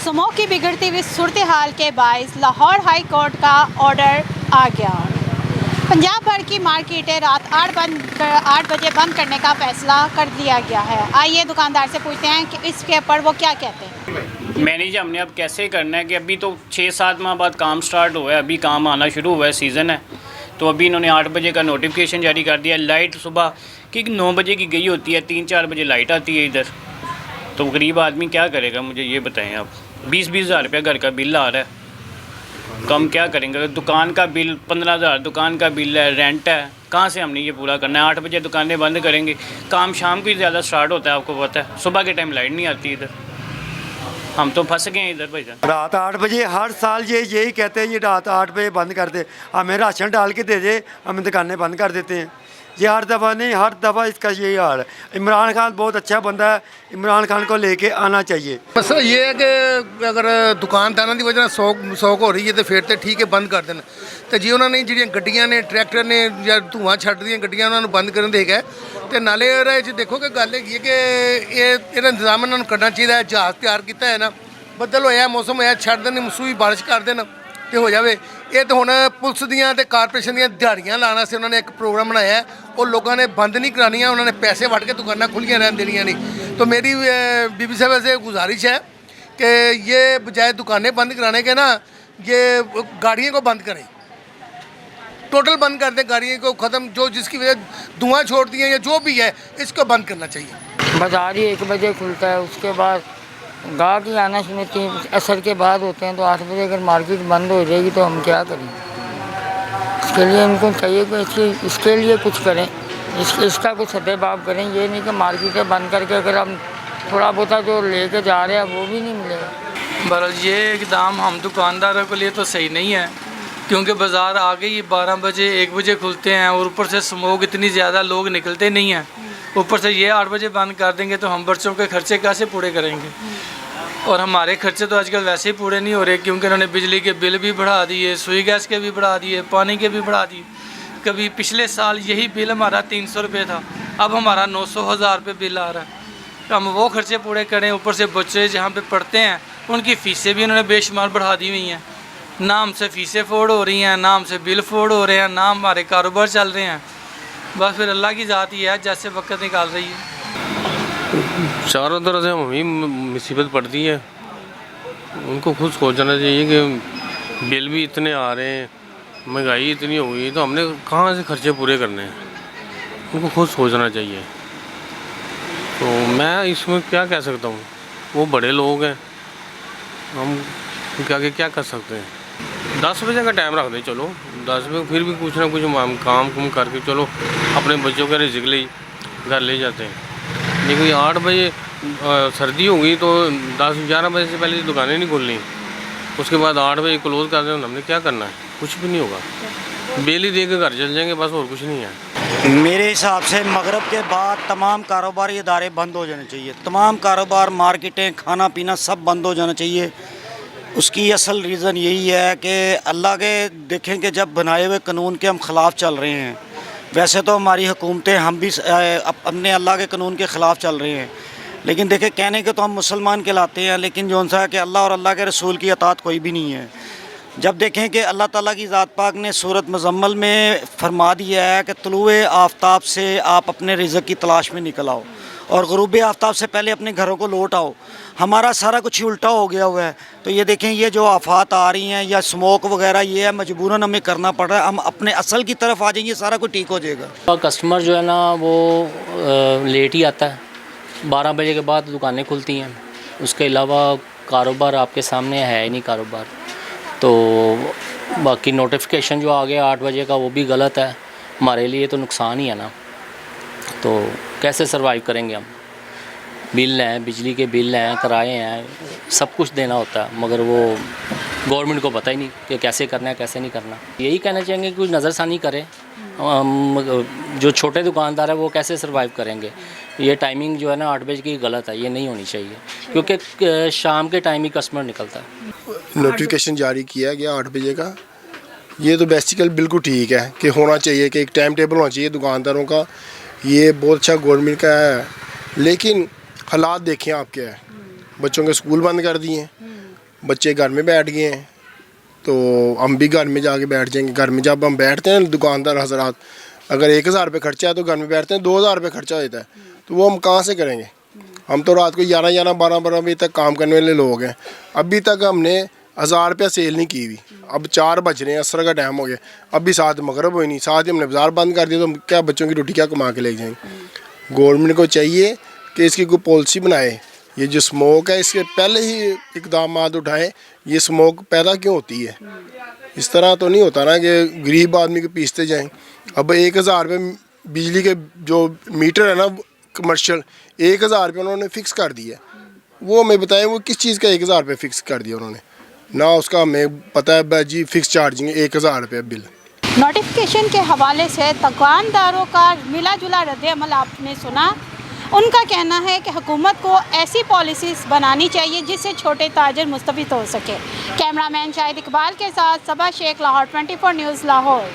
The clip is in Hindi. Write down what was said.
सुमो की बिगड़ती हुई सूरत हाल के बायस लाहौर हाई कोर्ट का ऑर्डर आ गया। पंजाब भर की मार्केटें रात 8 बजे बंद करने का फैसला कर लिया गया है। आइए दुकानदार से पूछते हैं कि इसके ऊपर वो क्या कहते हैं। मैनेज हमने अब कैसे करना है कि अभी तो 6-7 माह बाद काम स्टार्ट हुआ है, अभी काम आना शुरू हुआ है, सीज़न है। तो अभी इन्होंने 8 बजे का नोटिफिकेशन जारी कर दिया। लाइट सुबह की 9 बजे की गई होती है, 3-4 बजे लाइट आती है इधर। तो गरीब आदमी क्या करेगा, मुझे ये बताएं आप। 20-20 हज़ार रुपया घर का बिल आ रहा है, तो हम क्या करेंगे। दुकान का बिल 15,000 दुकान का बिल है, रेंट है, कहाँ से हमने ये पूरा करना है। 8 बजे दुकानें बंद करेंगे, काम शाम को ही ज़्यादा स्टार्ट होता है, आपको पता है। सुबह के टाइम लाइट नहीं आती इधर, हम तो फंस गए हैं इधर भाईजान। रात 8 बजे हर साल यही कहते हैं, ये रात 8 बजे बंद कर दे, हमें राशन डाल के दे दे, हम दुकानें बंद कर देते हैं। ये हर दफ़ा नहीं, हर दफ़ा इसका यही हाल है। इमरान खान बहुत अच्छा बंदा है, इमरान खान को लेके आना चाहिए। बस ये है कि अगर दुकानदारों की वजह सौख हो रही है तो फिर तो ठीक है, बंद कर देना। तो जी उन्होंने ਜਿਹੜੀਆਂ ਗੱਡੀਆਂ ਨੇ, ट्रैक्टर ने ਜਾਂ ਧੂਆਂ ਛੱਡਦੀਆਂ ਗੱਡੀਆਂ ਉਹਨਾਂ ਨੂੰ ਬੰਦ ਕਰਨ ਦੇ ਹੈਗਾ। ਤੇ ਨਾਲੇ ਇਹਦੇ 'ਚ ਦੇਖੋ ਕਿ ਗੱਲ ਹੈਗੀ ਹੈ ਕਿ ਇਹਦਾ ਇੰਤਜ਼ਾਮ ਇਹਨਾਂ ਨੂੰ ਕਰਨਾ ਚਾਹੀਦਾ ਹੈ। ਜਹਾਜ਼ ਤਿਆਰ ਕੀਤਾ ਹੈ ਨਾ, ਬੱਦਲ ਹੋਇਆ, ਮੌਸਮ ਹੋਇਆ, ਛੱਡ ਦੇਣ, ਮਸੂਈ ਬਾਰਿਸ਼ ਕਰ ਦੇਣ ਤੇ ਹੋ ਜਾਵੇ। ਇਹ ਤਾਂ ਹੁਣ ਪੁਲਿਸ ਦੀਆਂ ਤੇ ਕਾਰਪੋਰੇਸ਼ਨ ਦੀਆਂ ਦਿਹਾੜੀਆਂ ਲਾਉਣ ਵਾਸਤੇ ਉਹਨਾਂ ਨੇ ਇੱਕ ਪ੍ਰੋਗਰਾਮ ਬਣਾਇਆ ਹੈ। ਉਹ ਲੋਕਾਂ ਨੇ ਬੰਦ नहीं करानियाँ, उन्होंने पैसे वट के दुकानें खुलियाँ रहने देनियाँ नहीं। तो मेरी बीबी साहब से गुजारिश है कि ये बजाय दुकानें बंद कराने के ना, ये गाड़ियों को बंद करें, टोटल बंद कर दें गाड़ियों को, ख़त्म। जो जिसकी वजह धुआं छोड़ती हैं या जो भी है, इसको बंद करना चाहिए। बाजार ही 1 बजे खुलता है, उसके बाद गाहक ही आना शुरू 3 असर के बाद होते हैं। तो 8 बजे अगर मार्केट बंद हो जाएगी तो हम क्या करें। इसके लिए इनको चाहिए कि इसके लिए कुछ करें, इसका कुछ सद्देबाब करें। ये नहीं कि मार्केटें बंद करके अगर हम थोड़ा बहुत जो लेके जा रहे हैं वो भी नहीं मिलेगा। बहरहाल ये इकदाम हम दुकानदारों के लिए तो सही नहीं है, क्योंकि बाज़ार आगे ही 12 बजे 1 बजे खुलते हैं और ऊपर से स्मोक इतनी ज़्यादा, लोग निकलते नहीं हैं। ऊपर से ये 8 बजे बंद कर देंगे तो हम बच्चों के खर्चे कैसे पूरे करेंगे। और हमारे खर्चे तो आजकल वैसे ही पूरे नहीं हो रहे, क्योंकि उन्होंने बिजली के बिल भी बढ़ा दिए, सुई गैस के भी बढ़ा दिए, पानी के भी बढ़ा दिए। कभी पिछले साल यही बिल हमारा 300 रुपये था, अब हमारा 900-1000 रुपये बिल आ रहा है। तो हम वो खर्चे पूरे करें, ऊपर से बच्चे जहाँ पे पढ़ते हैं उनकी फ़ीसें भी उन्होंने बेशुमार बढ़ा दी हुई हैं। ना हमसे फ़ीसें फ़ोड़ हो रही हैं, ना हमसे बिल फ़ोड़ हो रहे हैं, ना हमारे कारोबार चल रहे हैं। बस फिर अल्लाह की ज़ात ही है जैसे वक्त निकाल रही है। चारों तरफ से हमें मुसीबत पड़ती है। उनको खुद सोचना चाहिए कि बिल भी इतने आ रहे हैं, महंगाई इतनी हो गई, तो हमने कहाँ से खर्चे पूरे करने हैं। उनको खुद सोचना चाहिए। तो मैं इसमें क्या कह सकता हूँ, वो बड़े लोग हैं, हम क्या कर सकते हैं। 10 बजे का टाइम रख दें, चलो 10 बजे फिर भी कुछ ना कुछ काम करके चलो अपने बच्चों का रिज़्क़ ले घर ले जाते हैं। लेकिन 8 बजे सर्दी होगी तो 10-11 बजे से पहले दुकानें नहीं खोलनी, उसके बाद 8 बजे क्लोज़ कर दें, हमने क्या करना है। कुछ भी नहीं होगा, बिल ही दे के घर चल जाएंगे, बस और कुछ नहीं है। मेरे हिसाब से मगरब के बाद तमाम कारोबारी इदारे बंद हो जाने चाहिए। तमाम कारोबार, मार्केटें, खाना पीना सब बंद हो जाना चाहिए। उसकी असल रीज़न यही है कि अल्लाह के देखें कि जब बनाए हुए कानून के हम ख़िलाफ़ चल रहे हैं। वैसे तो हमारी हुकूमतें, हम भी अपने अल्लाह के कानून के ख़िलाफ़ चल रहे हैं, लेकिन देखें कहने के तो हम मुसलमान कहलाते हैं, लेकिन जो सा है कि अल्लाह और अल्लाह के रसूल की अताअत कोई भी नहीं है। जब देखें कि अल्लाह ताला की ज़ात पाक ने सूरत मुज़म्मल में फरमा दिया है कि तुलुए आफ्ताब से आप अपने रिज़्क़ की तलाश में निकल आओ और ग़ुरूब आफ्ताब से पहले अपने घरों को लौट आओ। हमारा सारा कुछ ही उल्टा हो गया हुआ है। तो ये देखें, ये जो आफात आ रही हैं या स्मोक वगैरह, ये है मजबूरन हमें करना पड़ रहा है। हम अपने असल की तरफ आ जाएंगे, सारा कुछ ठीक हो जाएगा। कस्टमर जो है ना वो लेट ही आता है, 12 बजे के बाद दुकानें खुलती हैं। उसके अलावा कारोबार आपके सामने है ही नहीं कारोबार। तो बाकी नोटिफिकेशन जो आ गया 8 बजे का, वो भी गलत है, हमारे लिए तो नुकसान ही है ना। तो कैसे सरवाइव करेंगे हम। बिल हैं, बिजली के बिल हैं, किराए हैं, सब कुछ देना होता है, मगर वो गवर्नमेंट को पता ही नहीं कि कैसे करना है कैसे नहीं करना। यही कहना चाहेंगे कि कुछ नज़रसानी करे। जो छोटे दुकानदार है वो कैसे सरवाइव करेंगे। ये टाइमिंग जो है ना 8 बजे की गलत है, ये नहीं होनी चाहिए, क्योंकि शाम के टाइम ही कस्टमर निकलता है। नोटिफिकेशन जारी किया गया 8 बजे का, ये तो बेसिकली बिल्कुल ठीक है कि होना चाहिए कि एक टाइम टेबल होना चाहिए दुकानदारों का। ये बहुत अच्छा गवर्नमेंट का है, लेकिन हालात देखें आप क्या है। बच्चों के स्कूल बंद कर दिए, बच्चे घर में बैठ गए हैं, तो हम भी घर में जाके बैठ जाएंगे। घर में जब हम बैठते हैं दुकानदार हजरात, अगर 1000 रुपये खर्चा है तो घर में बैठते हैं 2000 रुपये खर्चा होता है, तो वो हम कहाँ से करेंगे? हम तो रात को 11 12 बजे तक काम करने वाले लोग हैं। अभी तक हमने 1000 रुपया सेल नहीं की हुई। अब 4 बज रहे हैं, असर का टाइम हो गया, अभी साथ मगरब हुई नहीं, साथ ही हमने बाज़ार बंद कर दिया, तो क्या बच्चों की रोटी क्या कमा के ले जाएंगे? गवर्नमेंट को चाहिए कि इसकी कोई पॉलिसी बनाए। ये जो स्मोक है इसके पहले ही इकदाम उठाए। ये स्मोक पैदा क्यों होती है? इस तरह तो नहीं होता ना कि गरीब आदमी को पीसते जाएं। अब 1000 रुपये बिजली के जो मीटर है ना कमर्शियल, 1000 रुपये उन्होंने फ़िक्स कर दिया। वो हमें बताएं वो किस चीज़ का 1000 रुपये फ़िक्स कर दिया उन्होंने? ना उसका हमें पता है जी, फ़िक्स चार्जिंग 1000 रुपये बिल। नोटिफिकेशन के हवाले से दुकानदारों का मिला जुला रद्द-ए-अमल आपने सुना। उनका कहना है कि हुकूमत को ऐसी पॉलिसीज़ बनानी चाहिए जिससे छोटे ताजर मुस्तफ़ीद हो सके। कैमरामैन शाहिद इकबाल के साथ सबा शेख, लाहौर 24 न्यूज़ लाहौर।